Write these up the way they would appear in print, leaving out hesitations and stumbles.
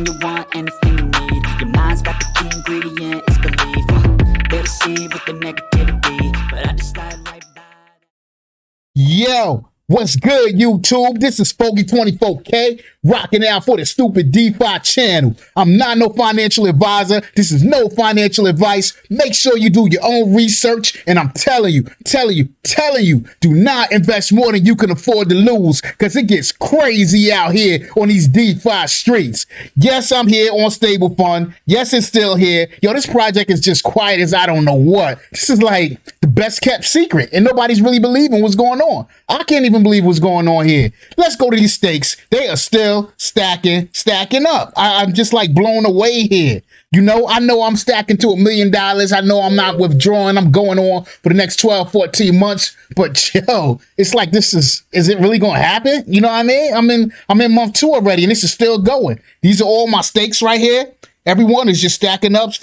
Anything you want, anything you need. Your mind's got the key ingredient, it's belief. They deceive with the negativity, but I just slide right by. Yo, what's good, YouTube? This is Foggy24K, rocking out for the stupid DeFi channel. I'm not no financial advisor. This is no financial advice. Make sure you do your own research. And I'm telling you, do not invest more than you can afford to lose, because it gets crazy out here on these DeFi streets. Yes, I'm here on Stable Fund. Yes, it's still here. Yo, this project is just quiet as I don't know what. This is like the best kept secret, and nobody's really believing what's going on. I can't even believe what's going on here. Let's go to these stakes. They are still stacking up. I'm just like blown away here. You know I'm stacking to $1 million. I know I'm not withdrawing. I'm going on for the next 12, 14 months. But yo, it's like, is it really going to happen? You know what I mean? I'm in month 2 already, and this is still going. These are all my stakes right here. Everyone is just stacking up.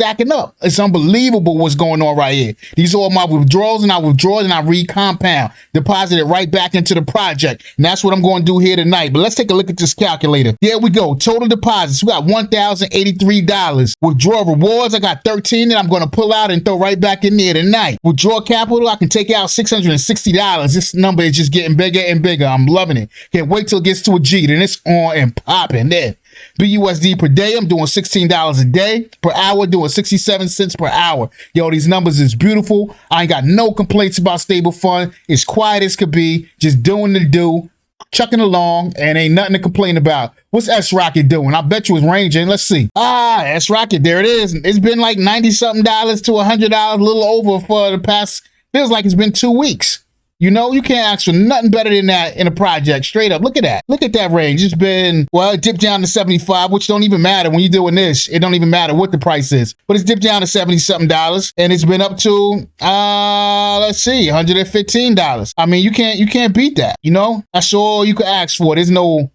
It's unbelievable what's going on right here. These are all my withdrawals, and I withdraw and I recompound, deposit it right back into the project. And that's what I'm going to do here tonight. But let's take a look at this calculator. Here we go. Total deposits. We got $1,083. Withdraw rewards. I got 13 that I'm going to pull out and throw right back in there tonight. Withdraw capital. I can take out $660. This number is just getting bigger and bigger. I'm loving it. Can't wait till it gets to a G. Then it's on and popping there. BUSD per day, I'm doing $16 a day. Per hour, doing 67 cents per hour. Yo, these numbers is beautiful. I ain't got no complaints about Stable Fund. It's quiet as could be. Just doing the do, chucking along, and ain't nothing to complain about. What's srocket doing? I bet you it's ranging. Let's see. Srocket, there it is. It's been like 90-something dollars to $100, a little over for the past, feels like it's been 2 weeks. You know, you can't ask for nothing better than that in a project. Straight up. Look at that. Look at that range. It's been, well, it dipped down to 75, which don't even matter when you're doing this. It don't even matter what the price is. But it's dipped down to 70-something dollars. And it's been up to, let's see, $115. I mean, you can't beat that. You know, that's all you could ask for. There's no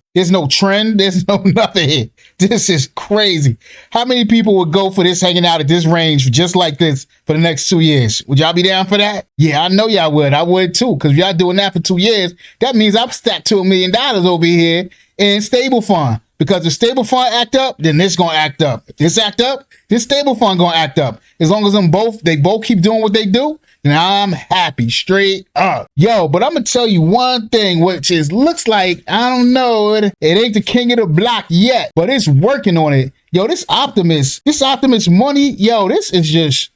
trend. There's no nothing here. This is crazy. How many people would go for this, hanging out at this range just like this for the next 2 years? Would y'all be down for that? Yeah, I know y'all would. I would too. Because if y'all doing that for 2 years, that means I'm stacked to $1 million over here in Stable Fund. Because if Stable Fund act up, then this gonna act up. If this act up, this Stable Fund gonna act up. As long as they both keep doing what they do, then I'm happy, straight up. Yo, but I'm gonna tell you one thing, which is, looks like, I don't know, it ain't the king of the block yet, but it's working on it. Yo, this Optimus Money, yo, this is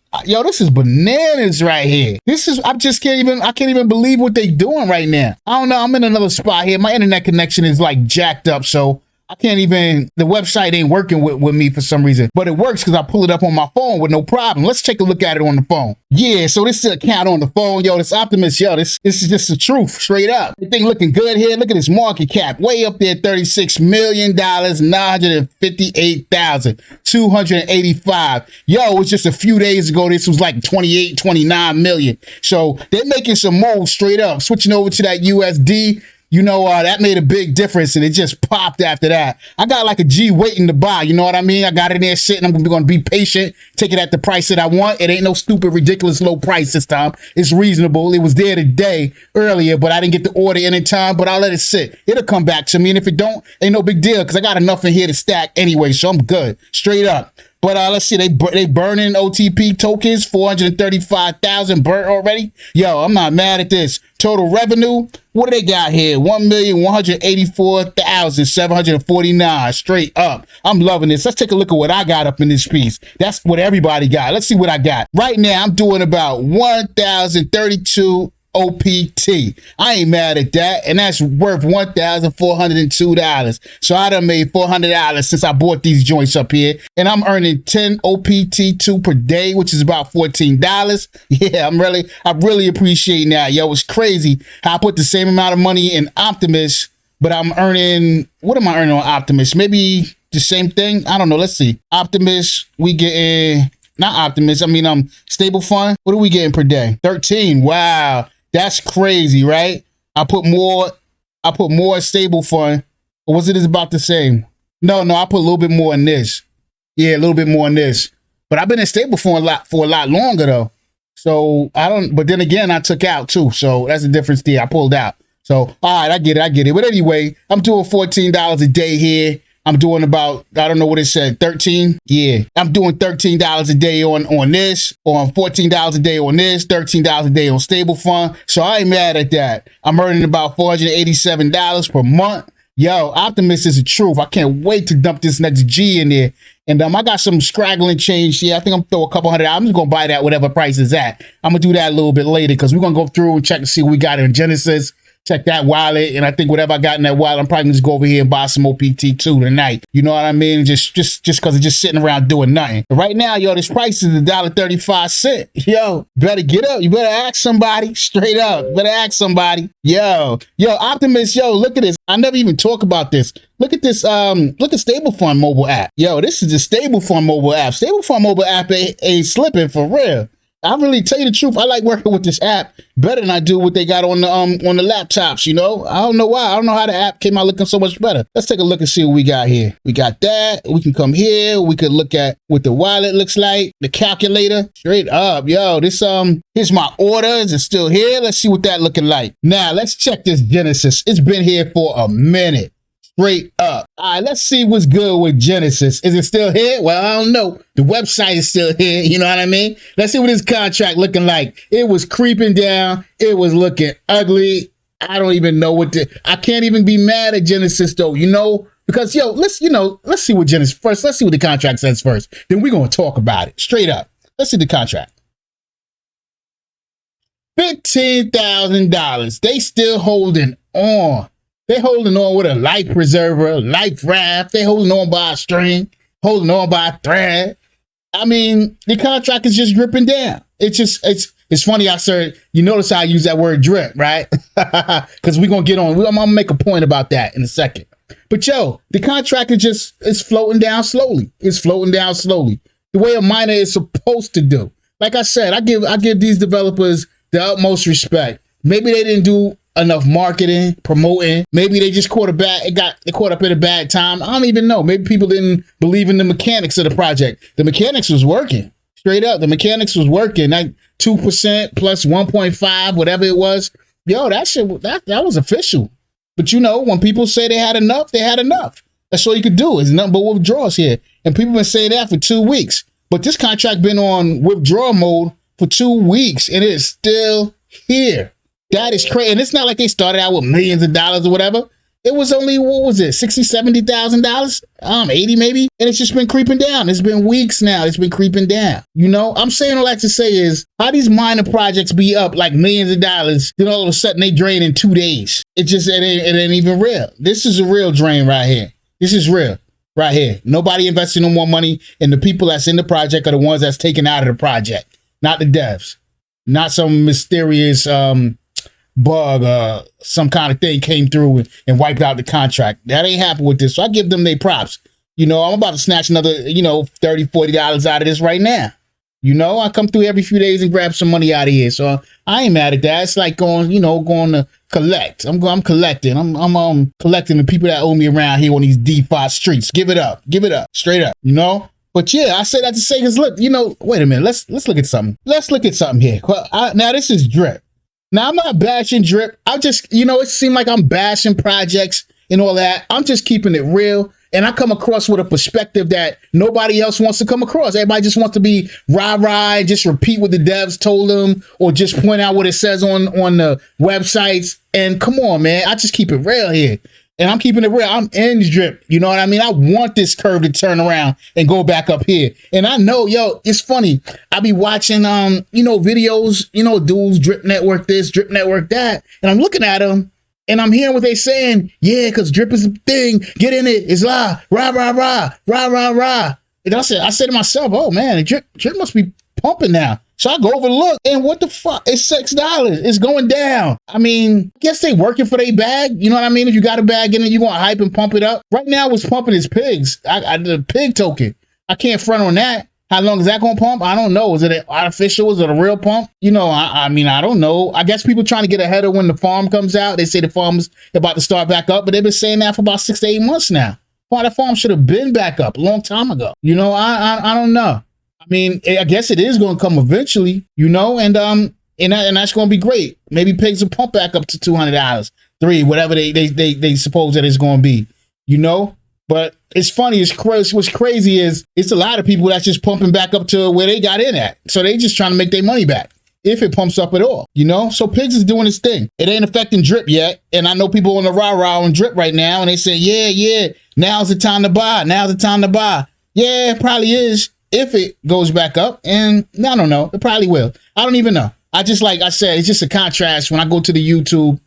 bananas right here. I can't even believe what they doing right now. I don't know, I'm in another spot here. My internet connection is like jacked up, so I can't even, the website ain't working with me for some reason, but it works because I pull it up on my phone with no problem. Let's take a look at it on the phone. Yeah, so this is an account on the phone. Yo, this Optimus, yo, this is just the truth, straight up. Everything looking good here. Look at this market cap, way up there, $36 million, 958,285. Yo, it's just a few days ago, this was like 28, 29 million. So they're making some moves straight up, switching over to that USD. You know, that made a big difference, and it just popped after that. I got like a G waiting to buy, you know what I mean? I got it there sitting. I'm going to be patient, take it at the price that I want. It ain't no stupid, ridiculous low price this time. It's reasonable. It was there today, earlier, but I didn't get the order in time, but I'll let it sit. It'll come back to me, and if it don't, ain't no big deal, because I got enough in here to stack anyway, so I'm good, straight up. But let's see, they burning OTP tokens, 435,000 burnt already. Yo, I'm not mad at this. Total revenue, what do they got here? 1,184,749 straight up. I'm loving this. Let's take a look at what I got up in this piece. That's what everybody got. Let's see what I got. Right now, I'm doing about 1,032 OPT. I ain't mad at that, and that's worth $1,402. So I done made $400 since I bought these joints up here, and I'm earning 10 OPT2 per day, which is about $14. Yeah, I really appreciate that. Yo, it's crazy how I put the same amount of money in Optimus, but I'm earning, what am I earning on Optimus? Maybe the same thing? I don't know. Let's see. Optimus, we getting, not Optimus, Stable Fund. What are we getting per day? 13. Wow. That's crazy, right? I put more Stable Fund. Or was it about the same? No, I put a little bit more in this. Yeah, a little bit more in this. But I've been in Stable Fund for a lot longer though. So but then again, I took out too. So that's the difference there. I pulled out. So, all right, I get it. But anyway, I'm doing $14 a day here. I'm doing about, I don't know what it said, 13. Yeah, I'm doing $13 a day on this, or $14 a day on this, $13 a day on stable fund. So I ain't mad at that. I'm earning about $487 per month. Yo, Optimus is the truth. I can't wait to dump this next G in there. And I got some scraggling change here. I think I'm throw a couple $100. I'm just gonna buy that whatever price is at. I'm gonna do that a little bit later because we're gonna go through and check to see what we got in Genesis. Check that wallet, and I think whatever I got in that wallet, I'm probably gonna just go over here and buy some OPT2 tonight. You know what I mean? Just because it's just sitting around doing nothing. But right now, yo, this price is $1.35. Yo, better get up. You better ask somebody straight up. Better ask somebody. Yo, Optimus, yo, look at this. I never even talk about this. Look at this. Look at Stable Fund mobile app. Yo, this is the Stable Fund mobile app. Stable Fund mobile app ain't slipping for real. I really tell you the truth. I like working with this app better than I do what they got on the laptops. You know, I don't know why. I don't know how the app came out looking so much better. Let's take a look and see what we got here. We got that. We can come here. We could look at what the wallet looks like. The calculator, straight up, yo. This here's my orders. It's still here. Let's see what that looking like. Now let's check this Genesis. It's been here for a minute. Straight up. All right, let's see what's good with Genesis. Is it still here? Well, I don't know. The website is still here. You know what I mean? Let's see what this contract looking like. It was creeping down. It was looking ugly. I don't even know I can't even be mad at Genesis though, you know? Because, yo, let's see what Genesis first. Let's see what the contract says first. Then we're going to talk about it. Straight up. Let's see the contract. $15,000. They still holding on. They holding on with a life preserver, life raft. They holding on by a string, holding on by a thread. I mean, the contract is just dripping down. It's funny. I said, you notice how I use that word drip, right? Because we're going to get on. I'm going to make a point about that in a second. But yo, the contract is floating down slowly. It's floating down slowly. The way a miner is supposed to do. Like I said, I give these developers the utmost respect. Maybe they didn't do enough marketing, promoting. Maybe they just caught up at a bad time. I don't even know. Maybe people didn't believe in the mechanics of the project. The mechanics was working. Straight up, the mechanics was working. That 2% plus 1.5, whatever it was. Yo, that was official. But you know, when people say they had enough, they had enough. That's all you could do. Is nothing but withdrawals here. And people been saying that for 2 weeks. But this contract been on withdrawal mode for 2 weeks, and it is still here. That is crazy. And it's not like they started out with millions of dollars or whatever. It was only, what was it, $60,000, $70,000? 80 maybe? And it's just been creeping down. It's been weeks now. It's been creeping down. You know, I'm saying all I like to say is, how these minor projects be up like millions of dollars, then all of a sudden they drain in 2 days. It ain't even real. This is a real drain right here. This is real right here. Nobody investing no more money, and the people that's in the project are the ones that's taken out of the project, not the devs. Not some mysterious bug, some kind of thing came through and wiped out the contract. That ain't happened with this. So I give them their props. You know, I'm about to snatch another, $30, $40 out of this right now. You know, I come through every few days and grab some money out of here. So I ain't mad at that. It's like going to collect. I'm collecting. I'm collecting the people that owe me around here on these DeFi streets. Give it up. Straight up, you know? But yeah, I say that to say, because look, wait a minute. Let's look at something. Let's look at something here. Now this is drip. Now, I'm not bashing drip. I just, it seemed like I'm bashing projects and all that. I'm just keeping it real. And I come across with a perspective that nobody else wants to come across. Everybody just wants to be rah-rah, just repeat what the devs told them, or just point out what it says on the websites. And come on, man, I just keep it real here. And I'm keeping it real. I'm in drip. You know what I mean? I want this curve to turn around and go back up here. And I know, it's funny. I be watching, videos, dudes, drip network this, drip network that. And I'm looking at them and I'm hearing what they saying. Yeah, because drip is a thing. Get in it. It's rah, rah, rah, rah, rah, rah, rah. And I said to myself, oh man, drip must be pumping now. So I go over to look, and what the fuck? It's $6. It's going down. I mean, I guess they working for their bag. You know what I mean? If you got a bag in it, you want to hype and pump it up. Right now, what's pumping is pigs. I did a pig token. I can't front on that. How long is that going to pump? I don't know. Is it artificial? Is it a real pump? I mean, I don't know. I guess people trying to get ahead of when the farm comes out. They say the farm's about to start back up, but they've been saying that for about 6 to 8 months now. Well, that farm should have been back up a long time ago. I don't know. I mean, I guess it is going to come eventually, and that's going to be great. Maybe pigs will pump back up to $200, $300, whatever they suppose that it's going to be, But it's funny. What's crazy is it's a lot of people that's just pumping back up to where they got in at. So they just trying to make their money back, if it pumps up at all, you know? So Pigs is doing its thing. It ain't affecting Drip yet. And I know people on the rah-rah on Drip right now, and they say, yeah, now's the time to buy. Now's the time to buy. Yeah, it probably is if it goes back up. And I don't know. It probably will. I don't even know. Like I said, it's just a contrast when I go to the YouTube,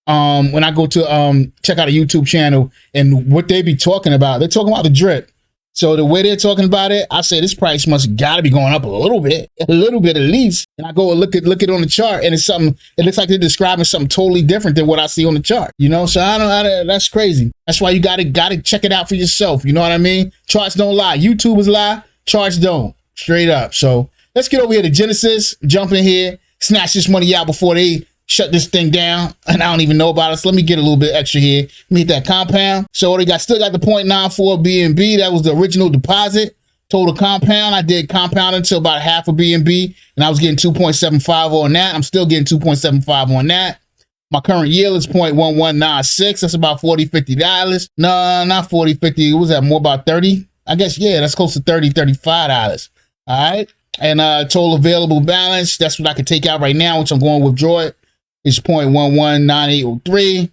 when I go to check out a YouTube channel and what they be talking about. They're talking about the Drip. So the way they're talking about it, I say this price must gotta be going up a little bit at least. And I go and look at it on the chart, and it's something. It looks like they're describing something totally different than what I see on the chart. You know, so I don't. That's crazy. That's why you gotta check it out for yourself. You know what I mean? Charts don't lie. YouTubers lie. Charts don't. Straight up. So let's get over here to Genesis. Jump in here. Snatch this money out before they shut this thing down, and I don't even know about it. So let me get a little bit extra here. Let me hit that compound. So they still got the 0.94 BNB. That was the original deposit. Total compound. I did compound until about half of BNB, and I was getting 2.75 on that. I'm still getting 2.75 on that. My current yield is 0.1196. That's about $40, $50. No, not 40, 50. It was at more about 30. I guess, yeah, that's close to $30, $35. All right. And total available balance, that's what I can take out right now, which I'm going to withdraw it, is 0.119803.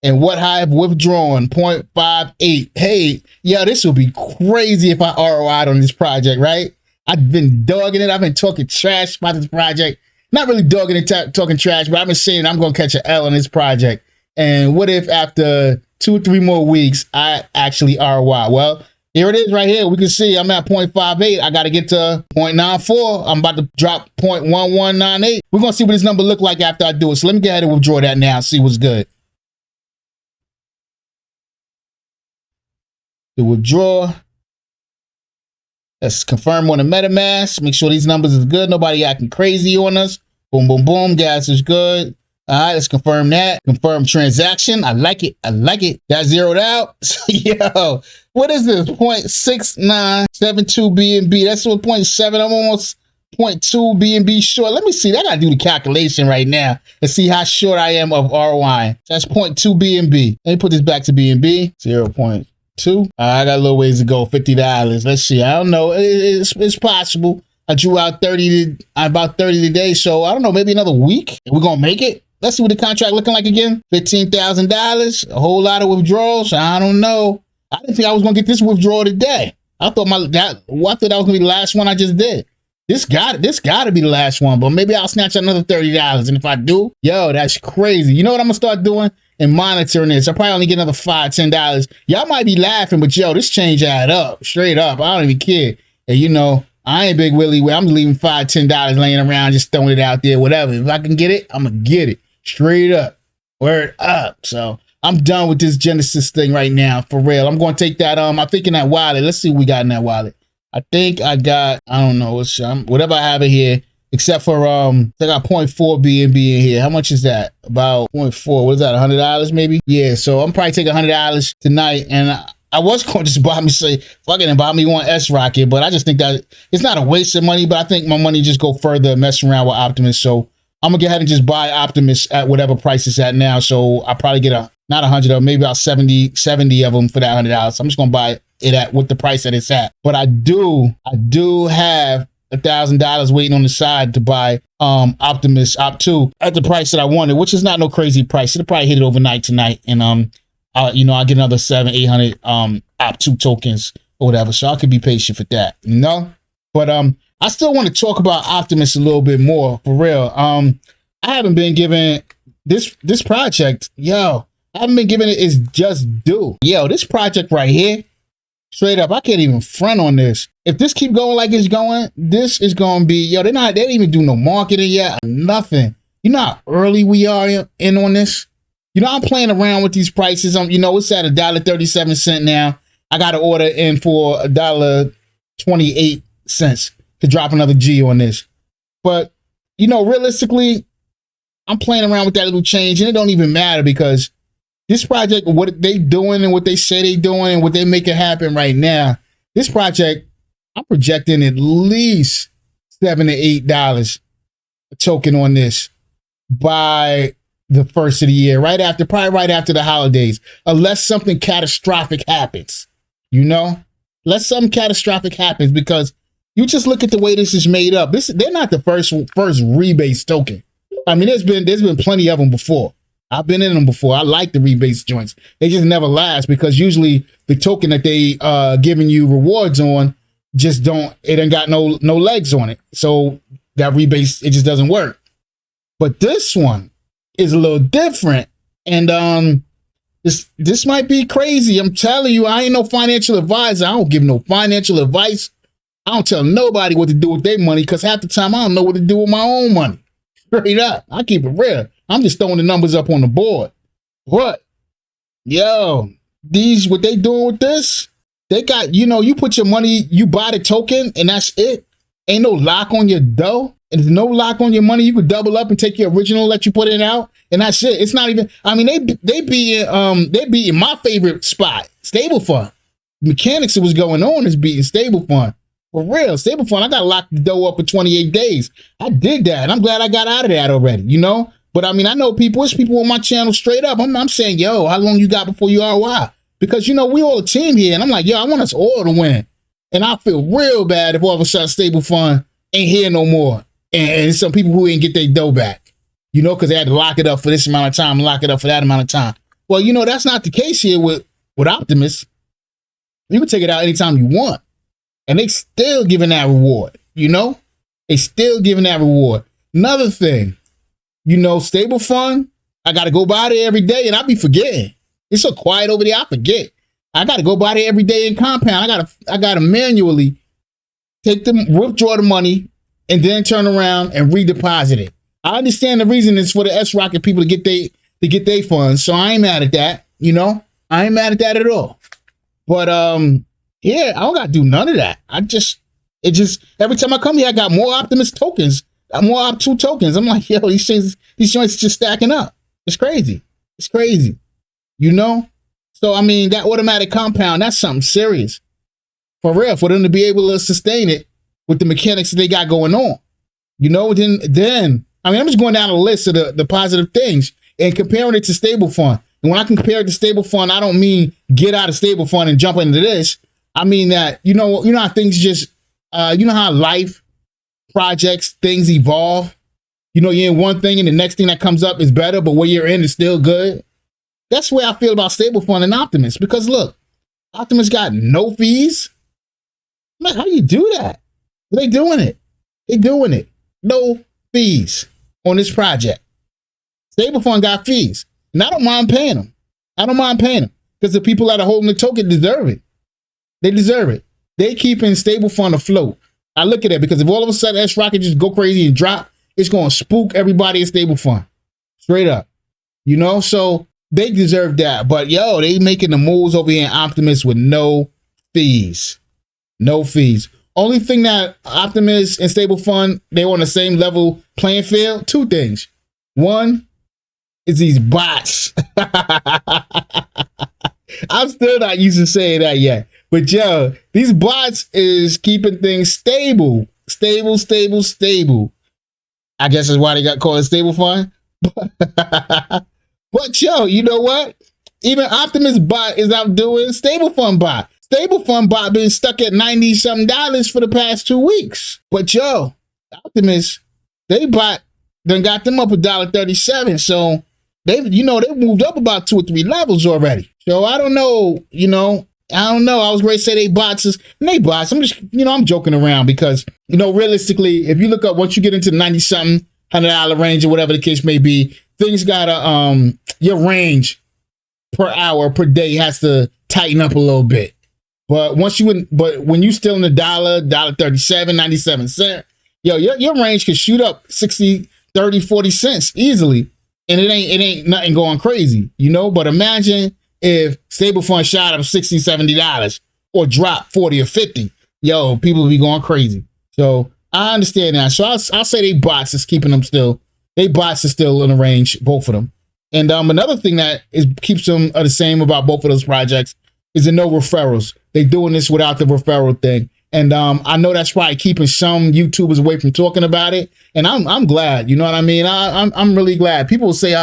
And what I've withdrawn, 0.58. Hey, yeah, this will be crazy if I ROI'd on this project, right? I've been dogging it. I've been talking trash about this project. Not really dogging it, talking trash, but I've been saying I'm going to catch an L on this project. And what if after 2 or 3 more weeks, I actually ROI? Well, here it is right here. We can see I'm at 0.58. I got to get to 0.94. I'm about to drop 0.1198. We're going to see what this number look like after I do it. So let me go ahead and withdraw that now and see what's good. The withdraw. Let's confirm on the MetaMask. Make sure these numbers is good. Nobody acting crazy on us. Boom, boom, boom. Gas is good. All right, let's confirm that. Confirm transaction. I like it. I like it. That zeroed out. Yo, what is this? 0.6972 BNB. That's what 0.7. I'm almost 0.2 BNB short. Let me see. I got to do the calculation right now and see how short I am of ROI. That's 0.2 BNB. Let me put this back to BNB. 0.2. I got a little ways to go. $50. Let's see. I don't know. It's possible. I drew out about 30 today. So I don't know. Maybe another week. We're going to make it. Let's see what the contract looking like again. $15,000, a whole lot of withdrawals. I don't know. I didn't think I was gonna get this withdrawal today. I thought that was gonna be the last one I just did. This got to be the last one, but maybe I'll snatch another $30. And if I do, yo, that's crazy. You know what I'm gonna start doing and monitoring this? I'll probably only get another $5, $10. Y'all might be laughing, but yo, this change add up straight up. I don't even care. And you know, I ain't Big Willie. I'm leaving $5, $10 laying around, just throwing it out there, whatever. If I can get it, I'm gonna get it. Straight up. Word up. So I'm done with this Genesis thing right now, for real. I'm going to take that, I think in that wallet. Let's see what we got in that wallet. I think I got, I don't know, whatever I have in here, except for, I got 0.4 BNB in here. How much is that? About 0.4. What is that, $100 maybe? Yeah, so I'm probably taking $100 tonight, and I was going to just buy me, fuck it, and buy me one srocket, but I just think that it's not a waste of money, but I think my money just go further messing around with Optimus, so I'm gonna go ahead and just buy Optimus at whatever price it's at now. So I'll probably get not 100 of them, maybe about 70 of them for that $100. So I'm just gonna buy it at what the price that it's at. But I do have $1,000 waiting on the side to buy Optimus Op2 at the price that I wanted, which is not no crazy price. It'll probably hit it overnight tonight, and I'll get another 700-800 Op2 tokens or whatever. So I could be patient for that, you know. But I still want to talk about Optimus a little bit more, for real. I haven't been given this project, yo, I haven't been given it its just due. Yo, this project right here, straight up, I can't even front on this. If this keep going like it's going, this is going to be, yo, they didn't even do no marketing yet, nothing. You know how early we are in on this? You know, I'm playing around with these prices. You know, it's at $1.37 now. I got to order in for $1.28 to drop another G on this. But, you know, realistically, I'm playing around with that little change, and it don't even matter because this project, what they doing and what they say they doing and what they make it happen right now, this project, I'm projecting at least $7 to $8 a token on this by the first of the year, probably right after the holidays, unless something catastrophic happens. You know, unless something catastrophic happens, because you just look at the way this is made up. They're not the first rebase token. I mean, there's been plenty of them before. I've been in them before. I like the rebase joints. They just never last because usually the token that they giving you rewards on just it ain't got no legs on it. So that rebase, it just doesn't work. But this one is a little different. And this might be crazy. I'm telling you, I ain't no financial advisor. I don't give no financial advice. I don't tell nobody what to do with their money because half the time I don't know what to do with my own money. Straight up. I keep it real. I'm just throwing the numbers up on the board. But, yo, what they doing with this, they got, you put your money, you buy the token, and that's it. Ain't no lock on your dough. And there's no lock on your money. You could double up and take your original, let you put it out, and that's it. It's not even, I mean, they be in my favorite spot, stable fund. Mechanics that was going on is beating stable fund. For real, stable fund, I got locked the dough up for 28 days. I did that, and I'm glad I got out of that already, But I mean, I know it's people on my channel straight up. I'm saying, yo, how long you got before you ROI? Because, we all a team here, and I'm like, yo, I want us all to win. And I feel real bad if all of a sudden stable fund ain't here no more. And some people who ain't get their dough back, because they had to lock it up for this amount of time, lock it up for that amount of time. Well, that's not the case here with Optimus. You can take it out anytime you want. And they still giving that reward, They still giving that reward. Another thing, stable fund, I got to go by there every day and I be forgetting. It's so quiet over there, I forget. I got to go by there every day in compound. I got to manually withdraw the money and then turn around and redeposit it. I understand the reason is for the srocket people to get their funds. So I ain't mad at that, I ain't mad at that at all. But yeah, I don't got to do none of that. Every time I come here, I got more Optimus tokens, more Op2 tokens. I'm like, yo, these joints just stacking up. It's crazy. It's crazy. So, I mean, that automatic compound, that's something serious. For real, for them to be able to sustain it with the mechanics that they got going on. Then, I mean, I'm just going down a list of the positive things and comparing it to stable fund. And when I compare it to stable fund, I don't mean get out of stable fund and jump into this. I mean that, you know how things just, how life, projects, things evolve. You're in one thing and the next thing that comes up is better, but where you're in is still good. That's the way I feel about stable fund and Optimus. Because look, Optimus got no fees. Man, how do you do that? They doing it. They doing it. No fees on this project. Stable fund got fees. And I don't mind paying them. Because the people that are holding the token deserve it. They deserve it. They keeping stable fund afloat. I look at it because if all of a sudden srocket just go crazy and drop, it's going to spook everybody in stable fund. Straight up. So they deserve that. But yo, they making the moves over here in Optimus with no fees. No fees. Only thing that Optimus and stable fund, they on the same level playing field. Two things. One is these bots. I'm still not used to saying that yet. But yo, these bots is keeping things stable. Stable. I guess that's why they got called a stable fund. But yo, you know what? Even Optimus bot is outdoing stable fund bot. Stable fund bot been stuck at $90-something for the past 2 weeks. But yo, Optimus, they bot done got them up $1.37. So they moved up about 2 or 3 levels already. So I don't know, I don't know. I was going to say they bots. I'm just, I'm joking around because, realistically, if you look up once you get into the 90-something, $100 range or whatever the case may be, things gotta, your range per hour, per day has to tighten up a little bit. But when you still in the $1.37, 97 cents, yo, your range can shoot up 60, 30, 40 cents easily. And it ain't nothing going crazy, but imagine if stable fund shot up $60, $70 or drop 40 or 50, yo, people will be going crazy. So I understand that. So I'll say they bots is keeping them still. They bots are still in the range, both of them. And another thing that keeps them the same about both of those projects is the no referrals. They doing this without the referral thing. And I know that's probably keeping some YouTubers away from talking about it. And I'm glad, you know what I mean? I'm really glad. People will say,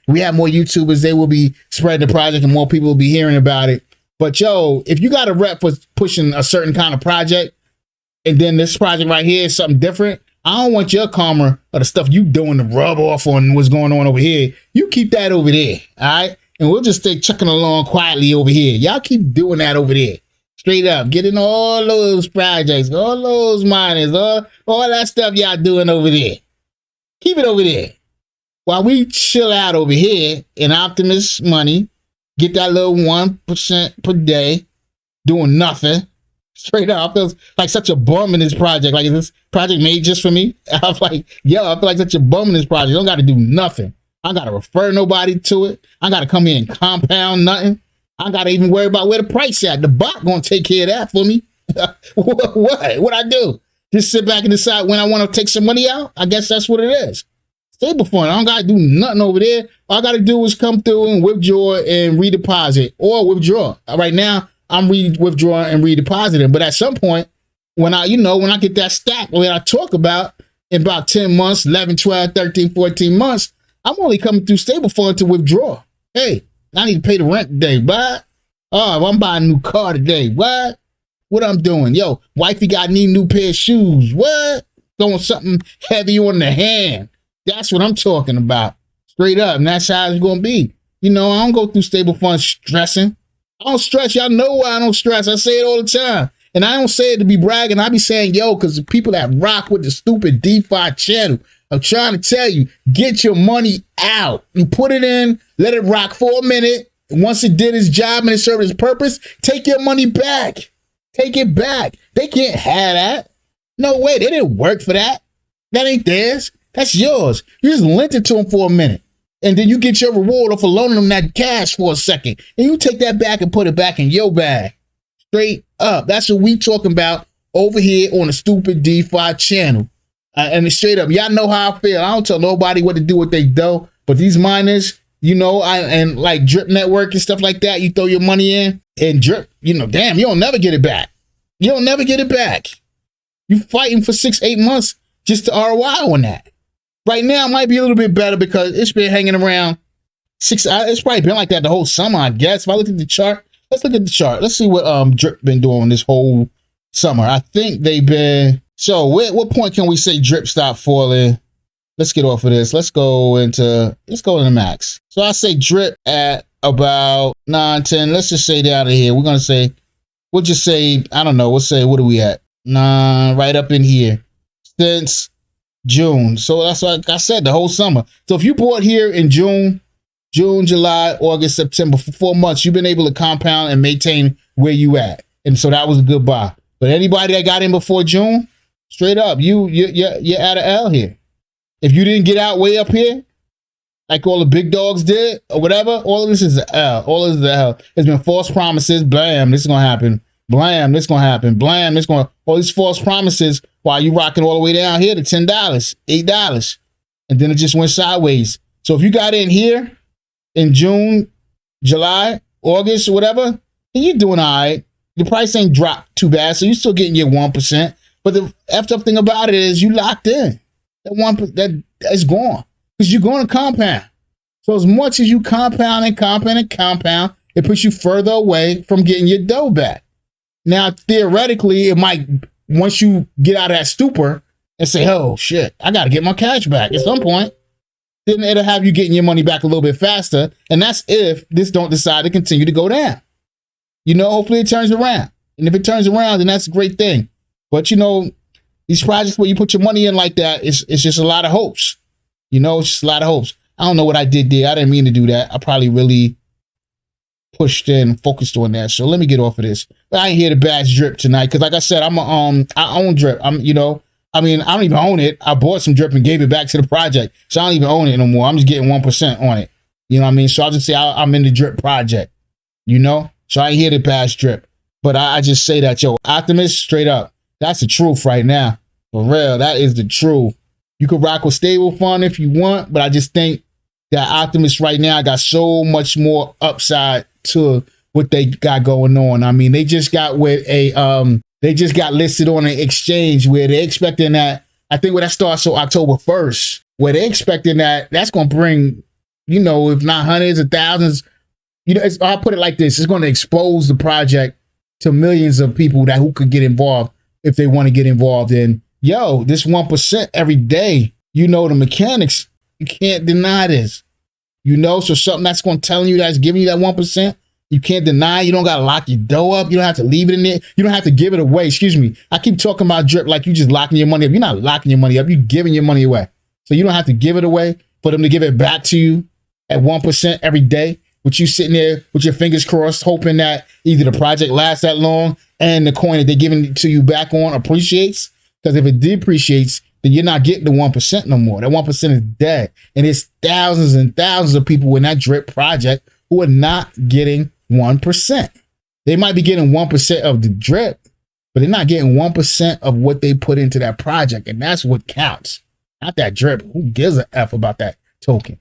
we have more YouTubers, they will be spreading the project and more people will be hearing about it. But yo, if you got a rep for pushing a certain kind of project, and then this project right here is something different, I don't want your karma or the stuff you doing to rub off on what's going on over here. You keep that over there, all right? And we'll just stay chucking along quietly over here. Y'all keep doing that over there. Straight up, getting all those projects, all those miners, all that stuff y'all doing over there. Keep it over there. While we chill out over here in Optimus Money, get that little 1% per day, doing nothing. Straight up, I feel like such a bum in this project. Like, is this project made just for me? I was like, yo, I feel like such a bum in this project. I don't got to do nothing. I got to refer nobody to it. I got to come in and compound nothing. I got to even worry about where the price at. The bot going to take care of that for me. What I do? Just sit back and decide when I want to take some money out? I guess that's what it is. Stable fund. I don't got to do nothing over there. All I got to do is come through and withdraw and redeposit or withdraw. Right now, I'm withdrawing and redepositing. But at some point, when I get that stack where I talk about in about 10 months, 11, 12, 13, 14 months, I'm only coming through stable fund to withdraw. Hey, I need to pay the rent today. What? Oh, I'm buying a new car today. What? What I'm doing? Yo, wifey need a new pair of shoes. What? Throwing something heavy on the hand. That's what I'm talking about. Straight up. And that's how it's going to be. I don't go through stable funds stressing. I don't stress. Y'all know why I don't stress. I say it all the time. And I don't say it to be bragging. I be saying, yo, because the people that rock with the stupid DeFi channel, I'm trying to tell you, get your money out. You put it in, let it rock for a minute. Once it did its job and it served its purpose, take your money back. Take it back. They can't have that. No way. They didn't work for that. That ain't theirs. That's yours. You just lent it to them for a minute. And then you get your reward off of loaning them that cash for a second. And you take that back and put it back in your bag. Straight up. That's what we talking about over here on the stupid DeFi channel. And straight up, y'all know how I feel. I don't tell nobody what to do with they dough. But these miners, and like Drip Network and stuff like that, you throw your money in and Drip, damn, you'll never get it back. You'll never get it back. You fighting for 6-8 months just to ROI on that. Right now, it might be a little bit better because it's been hanging around 6 hours. It's probably been like that the whole summer, I guess. If I look at the chart, let's look at the chart. Let's see what Drip been doing this whole summer. I think they've been. So, what point can we say Drip stopped falling? Let's get off of this. Let's go into the max. So I say Drip at about 9, 10. Let's just say down to here. We'll just say, I don't know. We'll say, what are we at? 9, right up in here. Since June. So that's like I said, the whole summer. So if you bought here in June, July, August, September, for 4 months, you've been able to compound and maintain where you at. And so that was a good buy. But anybody that got in before June, straight up, you're at an L here. If you didn't get out way up here, like all the big dogs did or whatever, all of this is an L. All of this is an L. It's been false promises. Blam, this is going to happen. Blam, this is going to happen. Blam, this is going to... All these false promises while you rocking all the way down here to $10, $8. And then it just went sideways. So if you got in here in June, July, August, or whatever, then you're doing all right. The price ain't dropped too bad, so you're still getting your 1%. But the effed up thing about it is you locked in. That is gone because you're going to compound. So as much as you compound, it puts you further away from getting your dough back. Now, theoretically, it might, once you get out of that stupor and say, oh, shit, I got to get my cash back at some point, then it'll have you getting your money back a little bit faster. And that's if this don't decide to continue to go down. Hopefully it turns around. And if it turns around, then that's a great thing. But, these projects where you put your money in like that, it's just a lot of hopes. It's just a lot of hopes. I don't know what I did there. I didn't mean to do that. I probably really pushed in, focused on that. So let me get off of this. But I ain't here to bash Drip tonight because, like I said, I own Drip. I don't even own it. I bought some Drip and gave it back to the project, so I don't even own it no more. I'm just getting 1% on it. You know what I mean? So I'll just say I'm in the Drip project. So I ain't here to bash Drip, but I just say that, yo, Optimus, straight up, that's the truth right now. For real, that is the truth. You could rock with stable fund if you want, but I just think that Optimus right now got so much more upside to what they got going on. I mean, they just got with they just got listed on an exchange where they're expecting that, I think when that starts on October 1st, where they're expecting that's going to bring, if not hundreds of thousands, You know, I'll put it like this. It's going to expose the project to millions of people who could get involved if they want to get involved in, yo, this 1% every day. You know the mechanics. You can't deny this. You know, so something that's going to tell you that's giving you that 1%, you can't deny. You don't got to lock your dough up. You don't have to leave it in there. You don't have to give it away. Excuse me. I keep talking about drip like you just locking your money up. You're not locking your money up. You're giving your money away. So you don't have to give it away for them to give it back to you at 1% every day, with you sitting there with your fingers crossed, hoping that either the project lasts that long and the coin that they're giving to you back on appreciates. Because if it depreciates, then you're not getting the 1% no more. That 1% is dead. And it's thousands and thousands of people in that drip project who are not getting 1%. They might be getting 1% of the drip, but they're not getting 1% of what they put into that project. And that's what counts. Not that drip. Who gives a F about that token?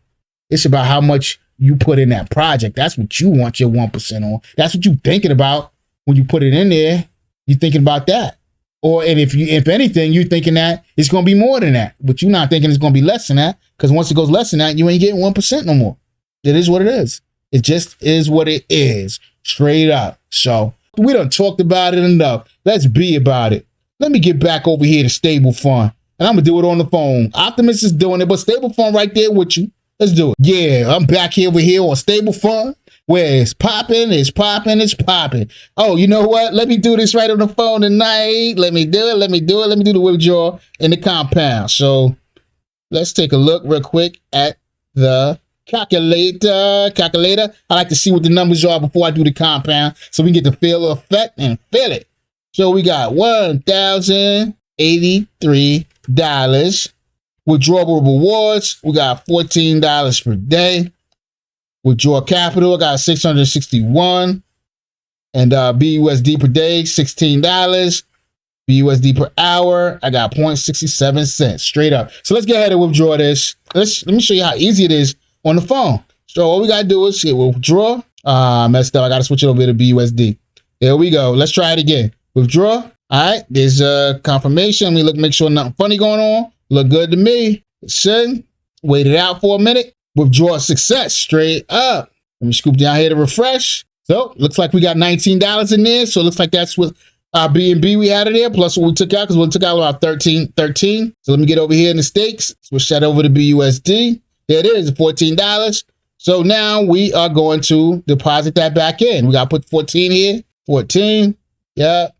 It's about how much you put in that project. That's what you want your 1% on. That's what you're thinking about when you put it in there. You're thinking about that. And if anything, you're thinking that it's going to be more than that, but you're not thinking it's going to be less than that, because once it goes less than that, you ain't getting 1% no more. It is what it is. It just is what it is, straight up. So we done talked about it enough. Let's be about it. Let me get back over here to Stable Fund, and I'm going to do it on the phone. Optimus is doing it, but Stable Fund right there with you. Let's do it. Yeah, I'm back over here on Stable Fund, where it's popping, it's popping, it's popping. Oh, you know what? Let me do this right on the phone tonight. Let me do it. Let me do it. Let me do the withdrawal in the compound. So let's take a look real quick at the calculator. I like to see what the numbers are before I do the compound, so we can get the feel of effect and feel it. So we got $1,083. Withdrawable rewards, we got $14 per day. Withdraw capital, I got 661. And BUSD per day, $16. BUSD per hour, I got 0.67 cents straight up. So let's go ahead and withdraw this. Let me show you how easy it is on the phone. So all we got to do is hit withdraw. Messed up. I got to switch it over to BUSD. There we go. Let's try it again. Withdraw. All right. There's a confirmation. Let me make sure nothing funny going on. Look good to me. It should. Wait it out for a minute. Withdraw success straight up. Let me scoop down here to refresh. So looks like we got $19 in there. So it looks like that's with our BNB we had in there, plus what we took out, because we took out about 13. So let me get over here in the stakes. Switch that over to BUSD. There it is, $14. So now we are going to deposit that back in. We got to put 14 here. 14. Yeah.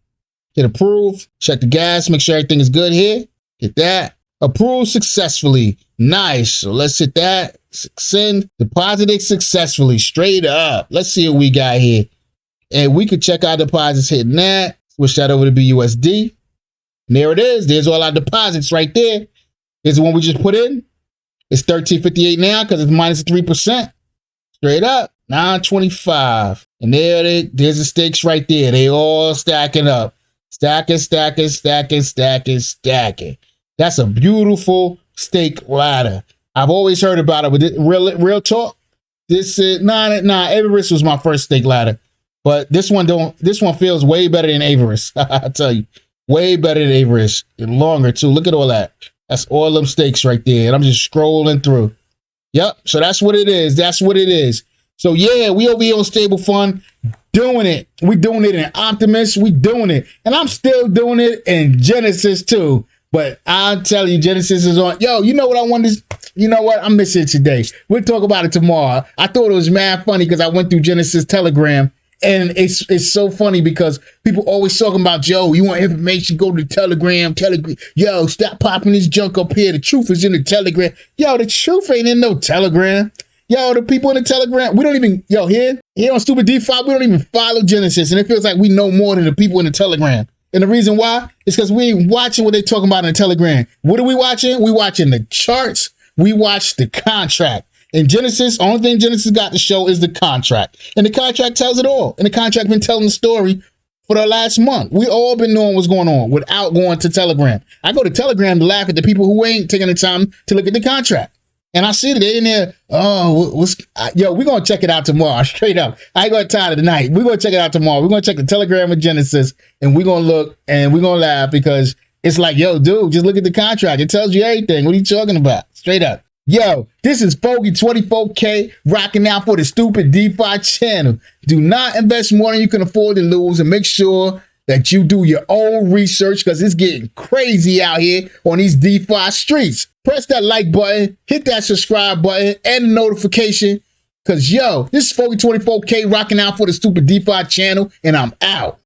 Hit approve. Check the gas. Make sure everything is good here. Hit that. Approved successfully. Nice. So let's hit that. Send. Deposited successfully. Straight up. Let's see what we got here. And we could check our deposits hitting that. Switch that over to BUSD. And there it is. There's all our deposits right there. Here's the one we just put in. It's $13.58 now because it's minus 3%. Straight up. $9.25. And there's the stakes right there. They all stacking up. Stacking. That's a beautiful stake ladder. I've always heard about it, but real talk. This is Avarice was my first stake ladder, but this one feels way better than Avarice. I tell you, way better than Avarice, and longer too. Look at all that. That's all them stakes right there, and I'm just scrolling through. Yep. So that's what it is. That's what it is. So yeah, we over here on Stable Fund doing it. We doing it in Optimus. We doing it, and I'm still doing it in Genesis too. But I'll tell you, Genesis is on. Yo, you know what I wanted? You know what? I'm missing it today. We'll talk about it tomorrow. I thought it was mad funny because I went through Genesis Telegram, and it's so funny because people always talking about, yo, you want information, go to the Telegram. Yo, stop popping this junk up here. The truth is in the Telegram. Yo, the truth ain't in no Telegram. Yo, the people in the Telegram, we don't even, here on Stupid DeFi, we don't even follow Genesis, and it feels like we know more than the people in the Telegram. And the reason why is because we ain't watching what they talking about in the Telegram. What are we watching? We watching the charts. We watch the contract. And Genesis, only thing Genesis got to show is the contract. And the contract tells it all. And the contract been telling the story for the last month. We all been knowing what's going on without going to Telegram. I go to Telegram to laugh at the people who ain't taking the time to look at the contract. And I see that they in there, we're going to check it out tomorrow, straight up. I ain't going to tie it tonight. We're going to check it out tomorrow. We're going to check the Telegram of Genesis, and we're going to look, and we're going to laugh because it's like, yo, dude, just look at the contract. It tells you everything. What are you talking about? Straight up. Yo, this is Fogey24K rocking out for the stupid DeFi channel. Do not invest more than you can afford to lose, and make sure that you do your own research because it's getting crazy out here on these DeFi streets. Press that like button, hit that subscribe button, and the notification because, yo, this is Fogey24K rocking out for the stupid DeFi channel, and I'm out.